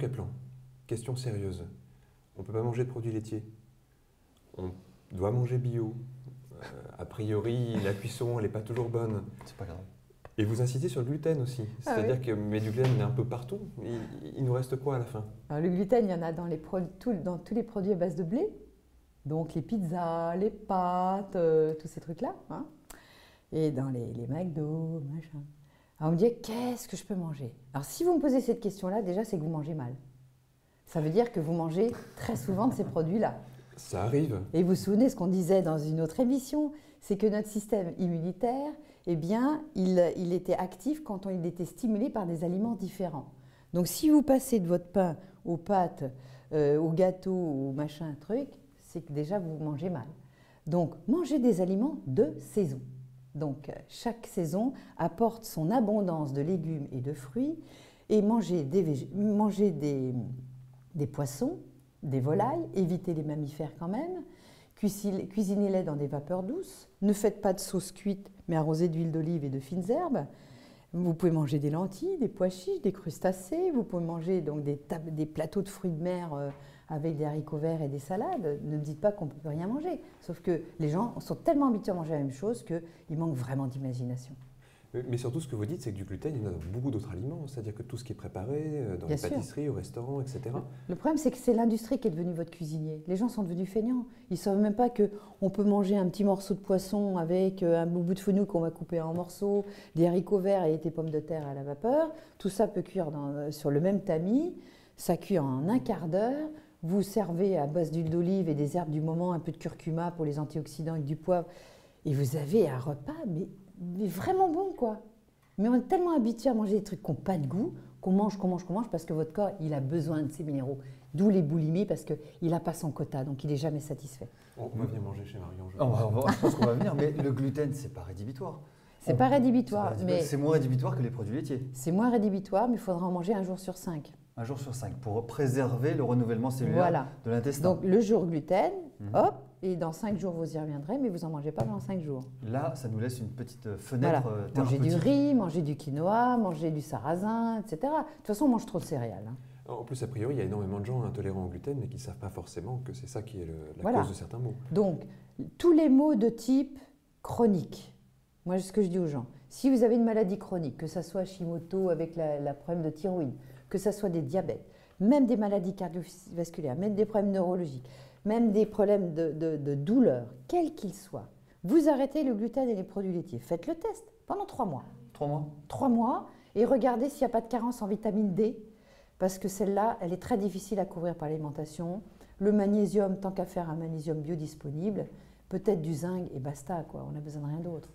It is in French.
Kaplan, question sérieuse. On ne peut pas manger de produits laitiers. On doit manger bio. A priori, la cuisson, elle n'est pas toujours bonne. C'est pas grave. Et vous insistez sur le gluten aussi. C'est-à-dire que mais du gluten, il y en a un peu partout. Il nous reste quoi à la fin? Alors, le gluten, il y en a dans tous les produits à base de blé. Donc les pizzas, les pâtes, tous ces trucs-là. Hein. Et dans les McDo, machin. Alors on me dit, qu'est-ce que je peux manger? Alors si vous me posez cette question-là, déjà, c'est que vous mangez mal. Ça veut dire que vous mangez très souvent de ces produits-là. Ça arrive. Et vous vous souvenez ce qu'on disait dans une autre émission, c'est que notre système immunitaire, eh bien, il était actif quand il était stimulé par des aliments différents. Donc si vous passez de votre pain aux pâtes, au gâteau, au machin truc, c'est que déjà vous mangez mal. Donc mangez des aliments de saison. Donc chaque saison apporte son abondance de légumes et de fruits et mangez des poissons, des volailles, évitez les mammifères quand même, cuisinez-les dans des vapeurs douces, ne faites pas de sauce cuite mais arrosez d'huile d'olive et de fines herbes. Vous pouvez manger des lentilles, des pois chiches, des crustacés, vous pouvez manger donc des plateaux de fruits de mer avec des haricots verts et des salades. Ne me dites pas qu'on ne peut rien manger. Sauf que les gens sont tellement habitués à manger la même chose qu'il manque vraiment d'imagination. Mais surtout, ce que vous dites, c'est que du gluten, il y en a dans beaucoup d'autres aliments. C'est-à-dire que tout ce qui est préparé, dans les pâtisseries, au restaurant, etc. Le problème, c'est que c'est l'industrie qui est devenue votre cuisinier. Les gens sont devenus feignants. Ils ne savent même pas qu'on peut manger un petit morceau de poisson avec un bout de fenouil qu'on va couper en morceaux, des haricots verts et des pommes de terre à la vapeur. Tout ça peut cuire sur le même tamis. Ça cuit en un quart d'heure. Vous servez à base d'huile d'olive et des herbes du moment, un peu de curcuma pour les antioxydants et du poivre. Et vous avez un repas, mais vraiment bon, quoi. Mais on est tellement habitué à manger des trucs qui n'ont pas de goût, qu'on mange, parce que votre corps, il a besoin de ces minéraux. D'où les boulimies, parce qu'il n'a pas son quota, donc il n'est jamais satisfait. On va venir manger chez Marion. Je pense qu'on va venir, mais le gluten, c'est pas rédhibitoire. C'est pas rédhibitoire, mais... C'est moins rédhibitoire que les produits laitiers. C'est moins rédhibitoire, mais il faudra en manger 1 jour sur 5. 1 jour sur 5, pour préserver le renouvellement cellulaire de l'intestin. Donc le jour gluten, hop, et dans 5 jours vous y reviendrez, mais vous n'en mangez pas pendant 5 jours. Là, ça nous laisse une petite fenêtre thérapeutique. Mangez du riz, mangez du quinoa, mangez du sarrasin, etc. De toute façon, on mange trop de céréales. Hein. En plus, a priori, il y a énormément de gens intolérants au gluten, mais qui ne savent pas forcément que c'est ça qui est la cause de certains maux. Donc, tous les maux de type chronique, moi, ce que je dis aux gens, si vous avez une maladie chronique, que ce soit Hashimoto avec la problème de thyroïde, que ce soit des diabètes, même des maladies cardiovasculaires, même des problèmes neurologiques, même des problèmes de douleur, quels qu'ils soient, vous arrêtez le gluten et les produits laitiers. Faites le test pendant 3 mois. 3 mois 3 mois, et regardez s'il n'y a pas de carence en vitamine D, parce que celle-là, elle est très difficile à couvrir par l'alimentation. Le magnésium, tant qu'à faire un magnésium biodisponible, peut-être du zinc et basta, quoi. On n'a besoin de rien d'autre.